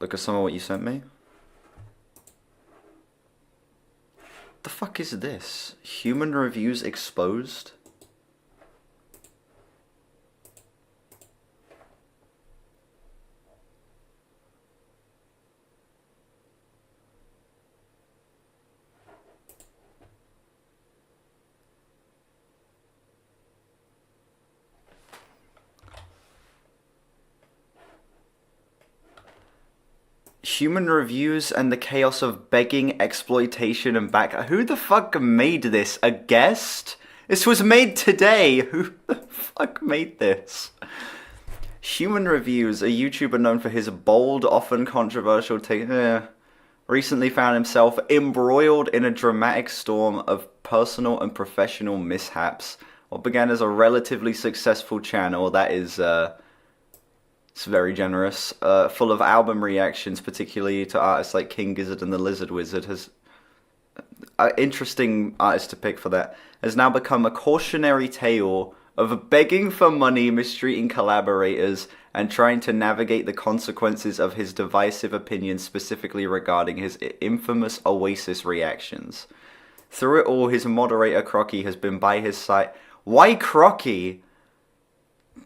Look at some of what you sent me. The fuck is this? Human reviews exposed? Human reviews and the chaos of begging, exploitation, and back. Who the fuck made this? A guest? This was made today. Who the fuck made this? Human Reviews, a YouTuber known for his bold, often controversial take, recently found himself embroiled in a dramatic storm of personal and professional mishaps. What began as a relatively successful channel that is, it's very generous, full of album reactions, particularly to artists like King Gizzard and the Lizard Wizard, has interesting artist to pick for that, has now become a cautionary tale of begging for money, mistreating collaborators, and trying to navigate the consequences of his divisive opinions, specifically regarding his infamous Oasis reactions. Through it all, his moderator Crocky has been by his side. Why Crocky?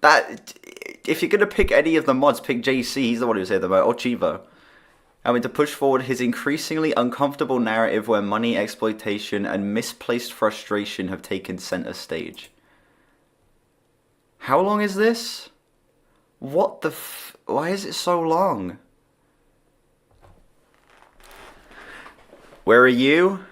That, if you're gonna pick any of the mods, pick JC. He's the one who's here the most, or Chivo. I mean, to push forward his increasingly uncomfortable narrative where money, exploitation, and misplaced frustration have taken center stage. How long is this? What the why is it so long? Where are you?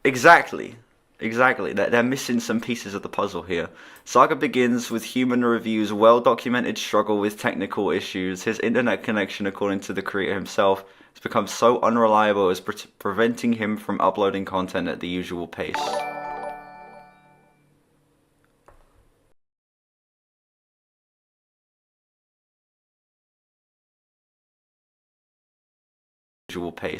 Exactly. Exactly. They're missing some pieces of the puzzle here. Saga begins with Human Review's well-documented struggle with technical issues. His internet connection, according to the creator himself, has become so unreliable as preventing him from uploading content at the usual pace. Usual pace.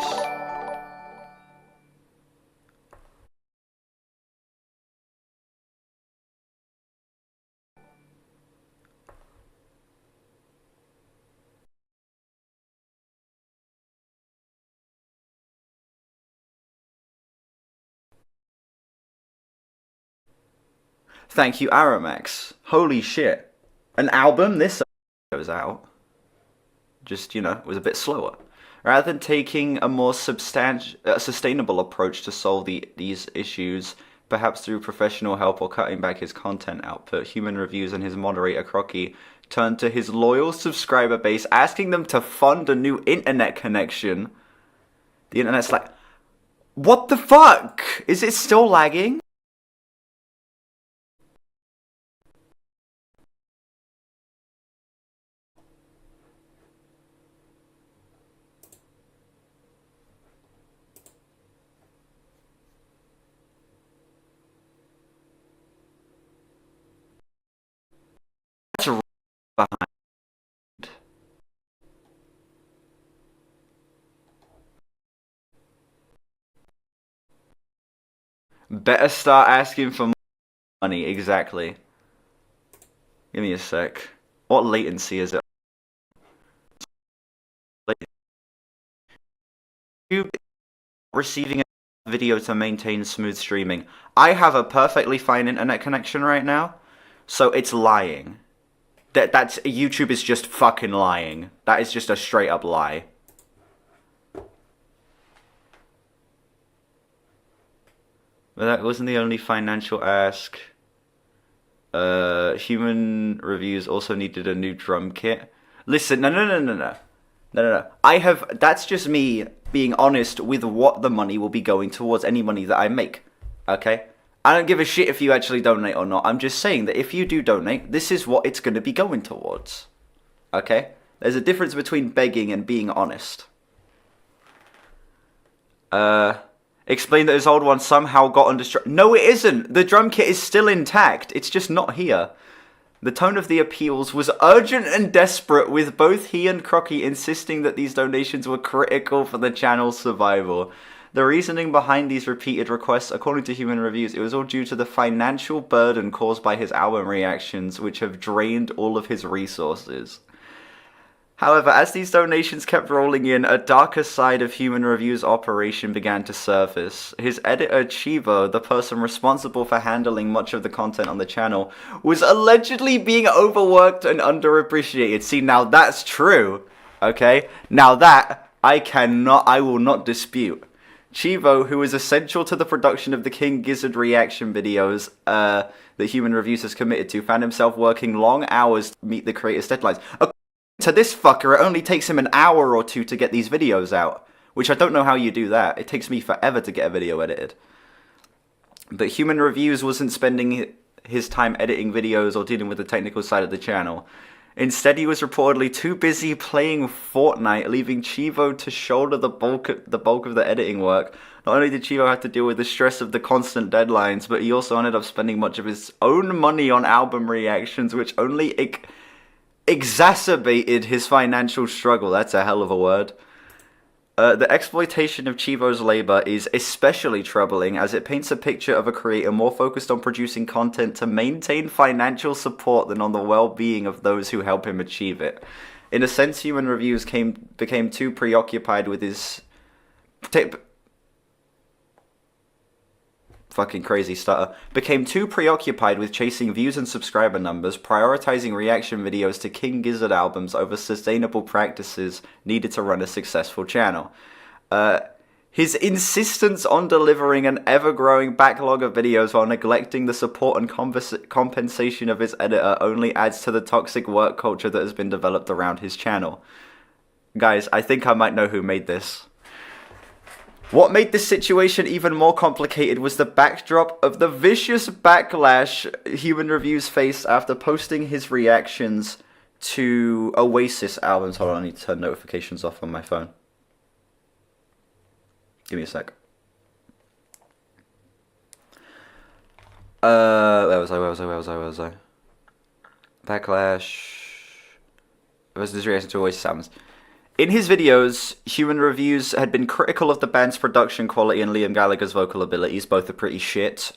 Thank you, Aramax. Holy shit. An album? This goes out. Just, you know, was a bit slower. Rather than taking a more sustainable approach to solve these issues, perhaps through professional help or cutting back his content output, Human Reviews and his moderator Crocky turned to his loyal subscriber base, asking them to fund a new internet connection. The internet's like, what the fuck? Is it still lagging? That's right behind. Better start asking for money, exactly. Give me a sec. What latency is it? YouTube receiving a video to maintain smooth streaming. I have a perfectly fine internet connection right now, so it's lying. That's YouTube is just fucking lying. That is just a straight up lie. But that wasn't the only financial ask. Human Reviews also needed a new drum kit. Listen, no. That's just me being honest with what the money will be going towards, any money that I make. Okay? I don't give a shit if you actually donate or not. I'm just saying that if you do donate, this is what it's going to be going towards. Okay? There's a difference between begging and being honest. Explain that his old one somehow got undestroyed. No, it isn't. The drum kit is still intact. It's just not here. The tone of the appeals was urgent and desperate, with both he and Crocky insisting that these donations were critical for the channel's survival. The reasoning behind these repeated requests, according to Human Reviews, it was all due to the financial burden caused by his album reactions, which have drained all of his resources. However, as these donations kept rolling in, a darker side of Human Review's operation began to surface. His editor, Chivo, the person responsible for handling much of the content on the channel, was allegedly being overworked and underappreciated. See, now that's true, okay? Now that, I will not dispute. Chivo, who is essential to the production of the King Gizzard reaction videos that Human Reviews has committed to, found himself working long hours to meet the creators' deadlines. To this fucker, it only takes him an hour or two to get these videos out, which I don't know how you do that. It takes me forever to get a video edited. But Human Reviews wasn't spending his time editing videos or dealing with the technical side of the channel. Instead, he was reportedly too busy playing Fortnite, leaving Chivo to shoulder the bulk of the editing work. Not only did Chivo have to deal with the stress of the constant deadlines, but he also ended up spending much of his own money on album reactions, which only exacerbated his financial struggle. That's a hell of a word. The exploitation of Chivo's labor is especially troubling, as it paints a picture of a creator more focused on producing content to maintain financial support than on the well-being of those who help him achieve it. In a sense, Human Reviews became too preoccupied with his became too preoccupied with chasing views and subscriber numbers, prioritizing reaction videos to King Gizzard albums over sustainable practices needed to run a successful channel. His insistence on delivering an ever-growing backlog of videos while neglecting the support and compensation of his editor only adds to the toxic work culture that has been developed around his channel. Guys, I think I might know who made this. What made this situation even more complicated was the backdrop of the vicious backlash Human Reviews faced after posting his reactions to Oasis albums. Hold on, I need to turn notifications off on my phone. Give me a sec. Where was I? Backlash. It was his reaction to Oasis albums. In his videos, Human Reviews had been critical of the band's production quality and Liam Gallagher's vocal abilities. Both are pretty shit.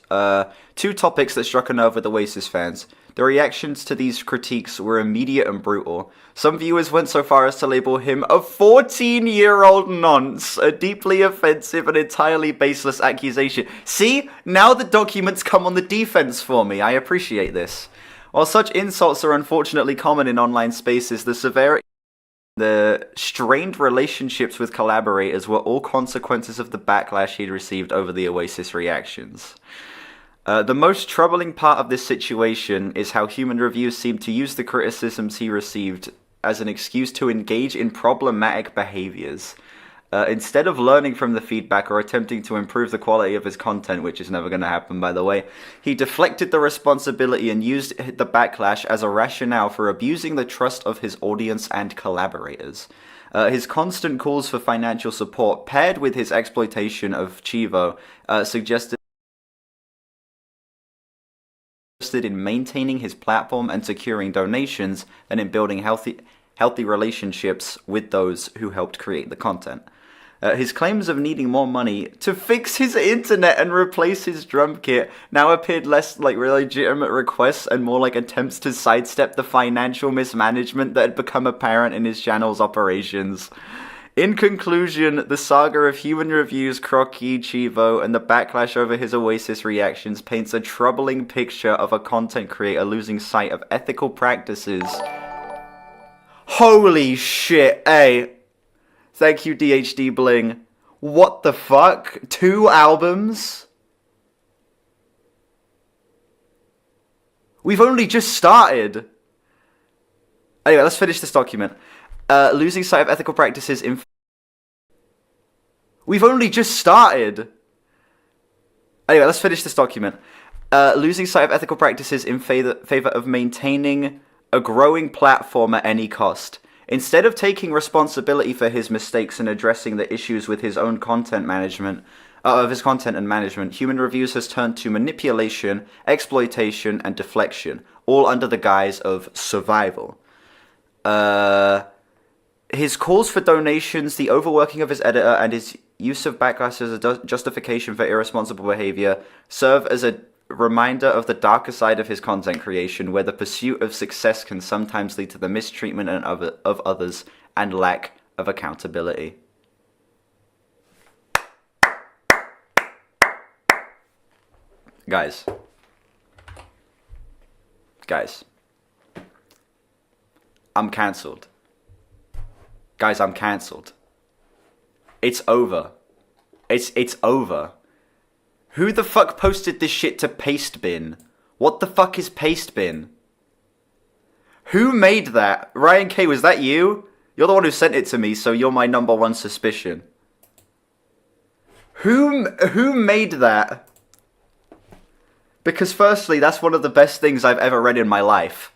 Two topics that struck a nerve with Oasis fans. The reactions to these critiques were immediate and brutal. Some viewers went so far as to label him a 14-year-old nonce, a deeply offensive and entirely baseless accusation. See? Now the documents come on the defense for me. I appreciate this. While such insults are unfortunately common in online spaces, the strained relationships with collaborators were all consequences of the backlash he'd received over the Oasis reactions. The most troubling part of this situation is how Human Reviews seemed to use the criticisms he received as an excuse to engage in problematic behaviors. Instead of learning from the feedback or attempting to improve the quality of his content, which is never going to happen, by the way, he deflected the responsibility and used the backlash as a rationale for abusing the trust of his audience and collaborators. His constant calls for financial support, paired with his exploitation of Chivo, suggested in maintaining his platform and securing donations than in building healthy relationships with those who helped create the content. His claims of needing more money to fix his internet and replace his drum kit now appeared less like legitimate requests and more like attempts to sidestep the financial mismanagement that had become apparent in his channel's operations. In conclusion, the saga of Human Reviews, Crocky, Chivo, and the backlash over his Oasis reactions paints a troubling picture of a content creator losing sight of ethical practices. Holy shit, hey. Thank you, DHD Bling. What the fuck? 2 albums? We've only just started. Anyway, let's finish this document. Losing sight of ethical practices in... We've only just started. Anyway, let's finish this document. Losing sight of ethical practices in favor of maintaining a growing platform at any cost. Instead of taking responsibility for his mistakes and addressing the issues with his own content management, Human Reviews has turned to manipulation, exploitation, and deflection, all under the guise of survival. His calls for donations, the overworking of his editor, and his use of backlash as a justification for irresponsible behavior serve as a reminder of the darker side of his content creation, where the pursuit of success can sometimes lead to the mistreatment of others and lack of accountability. Guys. I'm cancelled. Guys, I'm cancelled. It's over. It's over. Who the fuck posted this shit to Pastebin? What the fuck is Pastebin? Who made that? Ryan K, was that you? You're the one who sent it to me, so you're my number one suspicion. Who made that? Because firstly, that's one of the best things I've ever read in my life.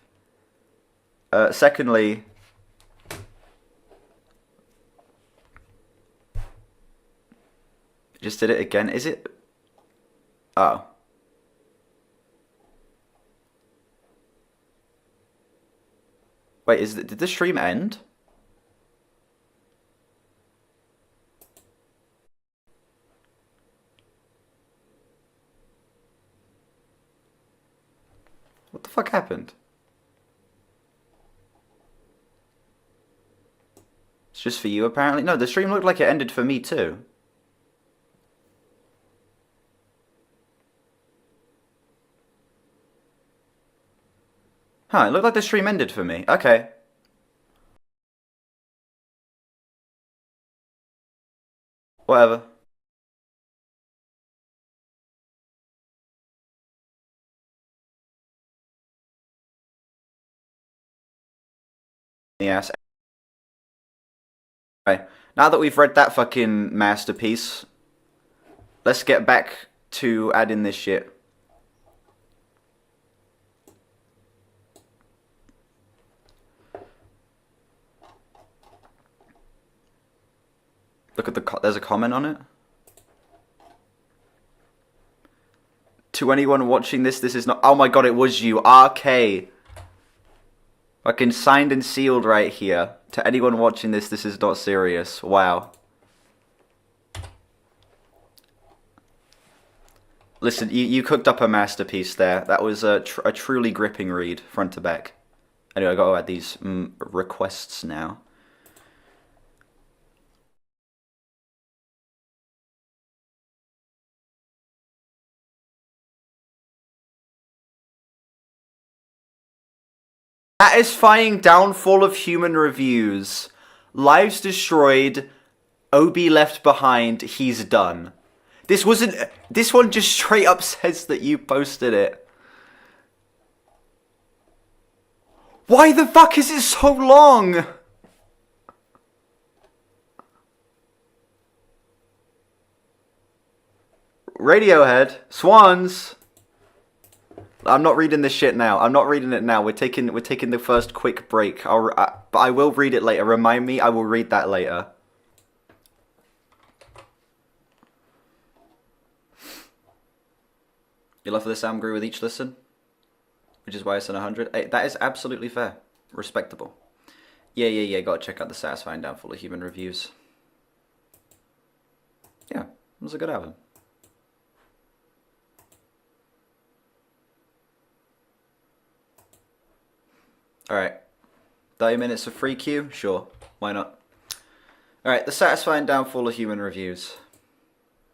Secondly, just did it again. Is it? Oh. Wait, did the stream end? What the fuck happened? It's just for you, apparently? No, the stream looked like it ended for me, too. Huh, it looked like the stream ended for me. Okay. Whatever. Yes. Okay. Now that we've read that fucking masterpiece, let's get back to adding this shit. Look at there's a comment on it. To anyone watching this is not... Oh my god, it was you. RK. Fucking signed and sealed right here. To anyone watching this is not serious. Wow. Listen, you cooked up a masterpiece there. That was a truly gripping read, front to back. Anyway, I gotta add these requests now. Satisfying downfall of human reviews. Lives destroyed. Obi left behind. He's done. This one just straight up says that you posted it. Why the fuck is it so long? Radiohead. Swans. I'm not reading this shit now. I'm not reading it now. We're taking the first quick break. But I will read it later. Remind me, I will read that later. You love this, I agree with each listen, which is why I sent 100. Hey, that is absolutely fair. Respectable. Yeah. Gotta check out the Satisfying Downfall of Human Reviews. Yeah, it was a good album. Alright. 30 minutes of free queue? Sure. Why not? Alright, the Satisfying Downfall of Human Reviews.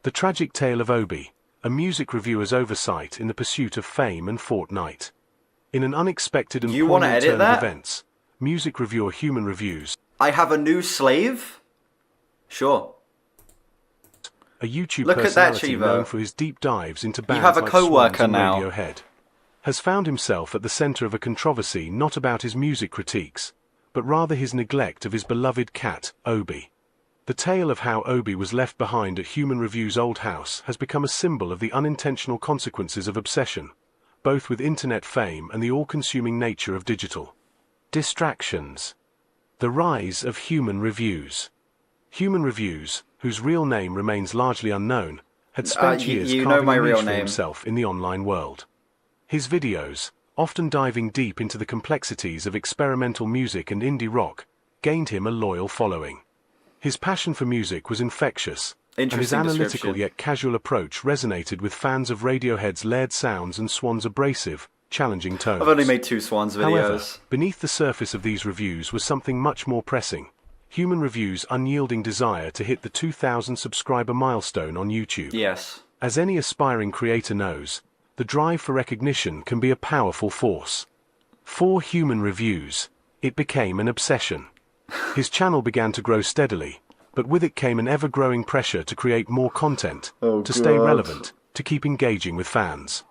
The Tragic Tale of Obi, a music reviewer's oversight in the pursuit of fame and Fortnite. In an unexpected and poignant turn of events, music reviewer Human Reviews... I have a new slave? Sure. A YouTube personality known for his deep dives into bands like Swans and Radiohead, has found himself at the center of a controversy not about his music critiques, but rather his neglect of his beloved cat, Obi. The tale of how Obi was left behind at Human Review's old house has become a symbol of the unintentional consequences of obsession, both with internet fame and the all-consuming nature of digital distractions. The rise of Human Reviews. Human Reviews, whose real name remains largely unknown, had spent years carving a niche for himself in the online world. His videos, often diving deep into the complexities of experimental music and indie rock, gained him a loyal following. His passion for music was infectious, and his analytical yet casual approach resonated with fans of Radiohead's layered sounds and Swan's abrasive, challenging tones. I've only made 2 Swans videos. However, beneath the surface of these reviews was something much more pressing. Human Review's unyielding desire to hit the 2,000 subscriber milestone on YouTube. Yes. As any aspiring creator knows, the drive for recognition can be a powerful force. For Human Reviews, it became an obsession. His channel began to grow steadily, but with it came an ever-growing pressure to create more content, to stay relevant, to keep engaging with fans.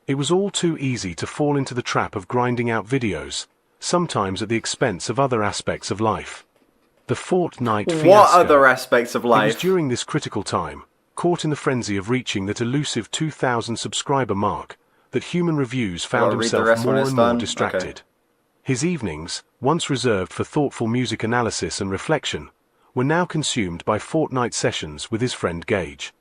It was all too easy to fall into the trap of grinding out videos, sometimes at the expense of other aspects of life. The Fortnite fiasco. What other aspects of life? It was during this critical time, caught in the frenzy of reaching that elusive 2,000 subscriber mark, that Human Reviews found himself more and more distracted. Okay. His evenings, once reserved for thoughtful music analysis and reflection, were now consumed by Fortnite sessions with his friend Gage.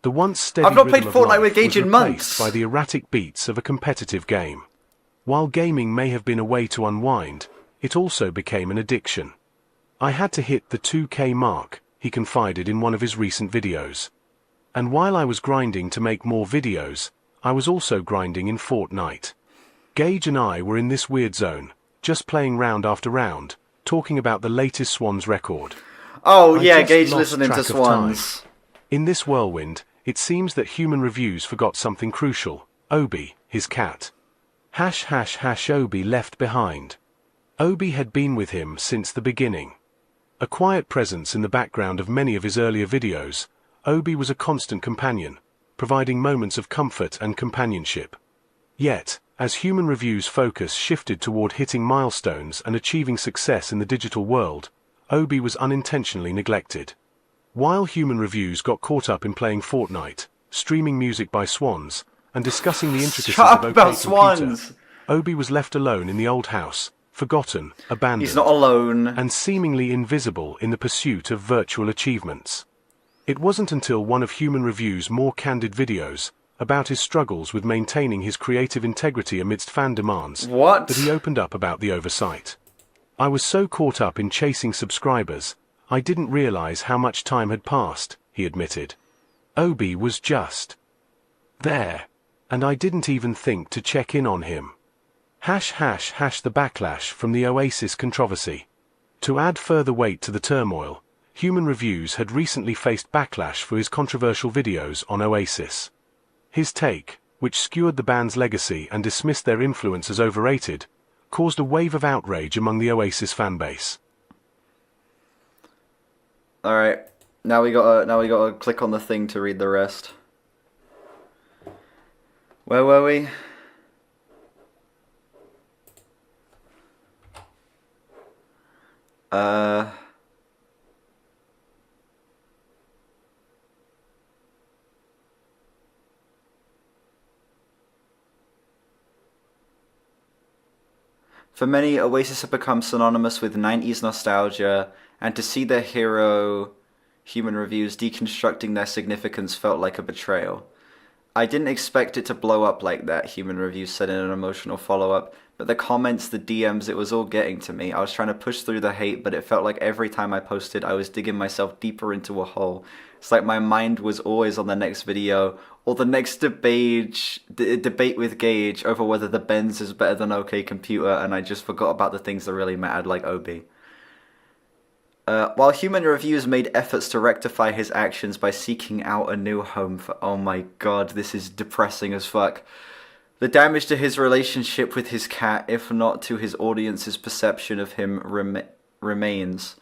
The once steady I've not played rhythm of Fortnite with life Gage was in replaced months. by the erratic beats of a competitive game. While gaming may have been a way to unwind, it also became an addiction. I had to hit the 2K mark, he confided in one of his recent videos. And while I was grinding to make more videos, I was also grinding in Fortnite. Gage and I were in this weird zone, just playing round after round, talking about the latest Swans record. Oh yeah, Gage listening to Swans. In this whirlwind, it seems that Human Reviews forgot something crucial: Obi, his cat. ## Obi left behind. Obi had been with him since the beginning. A quiet presence in the background of many of his earlier videos, Obi was a constant companion, providing moments of comfort and companionship. Yet, as Human Review's focus shifted toward hitting milestones and achieving success in the digital world, Obi was unintentionally neglected. While Human Reviews got caught up in playing Fortnite, streaming music by Swans, and discussing the intricacies of OK Computer, Obi was left alone in the old house, forgotten, abandoned. He's not alone. And seemingly invisible in the pursuit of virtual achievements. It wasn't until one of Human Review's more candid videos, about his struggles with maintaining his creative integrity amidst fan demands, that he opened up about the oversight. I was so caught up in chasing subscribers, I didn't realize how much time had passed, he admitted. Obi was just there, and I didn't even think to check in on him. ## The backlash from the Oasis controversy. To add further weight to the turmoil, Human Reviews had recently faced backlash for his controversial videos on Oasis. His take, which skewered the band's legacy and dismissed their influence as overrated, caused a wave of outrage among the Oasis fanbase. Alright, now we gotta click on the thing to read the rest. Where were we? For many, Oasis have become synonymous with 90s nostalgia, and to see their hero, Human Reviews, deconstructing their significance felt like a betrayal. I didn't expect it to blow up like that, Human Reviews said in an emotional follow-up, but the comments, the DMs, it was all getting to me. I was trying to push through the hate, but it felt like every time I posted, I was digging myself deeper into a hole. It's like my mind was always on the next video, or the next debate with Gage over whether the Benz is better than OK Computer, and I just forgot about the things that really mattered, like Obi. While Human Reviews made efforts to rectify his actions by seeking out a new home for... Oh my god, this is depressing as fuck. The damage to his relationship with his cat, if not to his audience's perception of him, remains.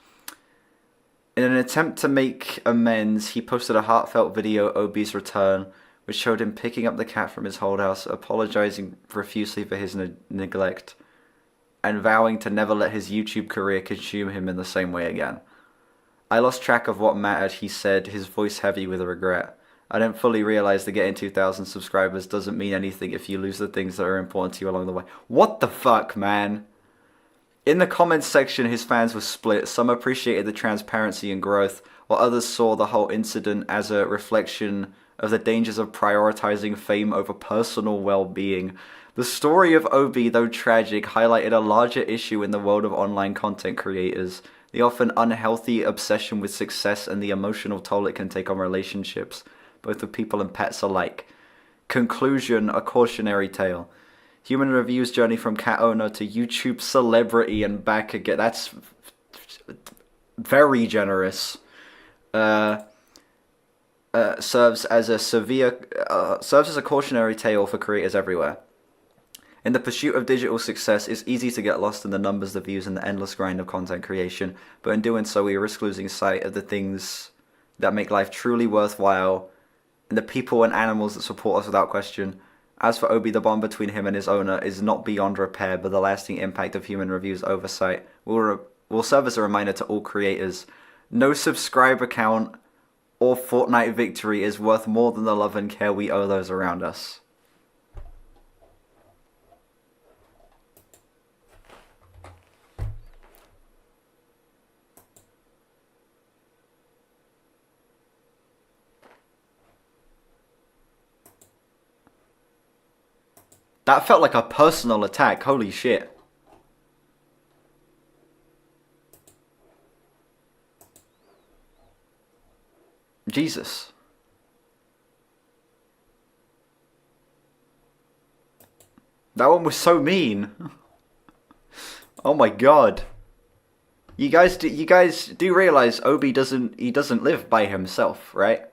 In an attempt to make amends, he posted a heartfelt video, Obi's Return, which showed him picking up the cat from his house, apologizing profusely for his neglect, and vowing to never let his YouTube career consume him in the same way again. I lost track of what mattered, he said, his voice heavy with regret. I didn't fully realize that getting 2,000 subscribers doesn't mean anything if you lose the things that are important to you along the way. What the fuck, man? In the comments section, his fans were split. Some appreciated the transparency and growth, while others saw the whole incident as a reflection of the dangers of prioritizing fame over personal well-being. The story of Obi, though tragic, highlighted a larger issue in the world of online content creators: the often unhealthy obsession with success, and the emotional toll it can take on relationships, both with people and pets alike. Conclusion, a cautionary tale. Human Review's journey from cat owner to YouTube celebrity and back again. That's very generous. Serves as a cautionary tale for creators everywhere. In the pursuit of digital success, it's easy to get lost in the numbers, the views, and the endless grind of content creation. But in doing so, we risk losing sight of the things that make life truly worthwhile, and the people and animals that support us without question. As for Obi, the bond between him and his owner is not beyond repair, but the lasting impact of Human Review's oversight will serve as a reminder to all creators. No subscriber count or Fortnite victory is worth more than the love and care we owe those around us. That felt like a personal attack, holy shit. Jesus. That one was so mean. Oh my god. You guys do realize Obi doesn't live by himself, right?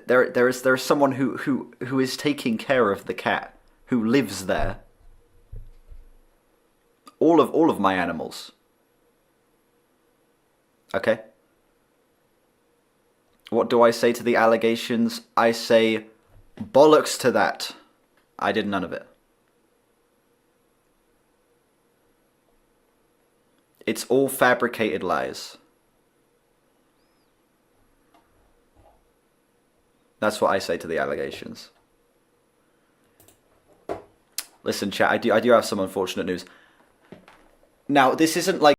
There's someone who is taking care of the cat, who lives there. All of my animals. Okay? What do I say to the allegations? I say, bollocks to that. I did none of it. It's all fabricated lies. That's what I say to the allegations. Listen, chat, I do have some unfortunate news. Now, this isn't like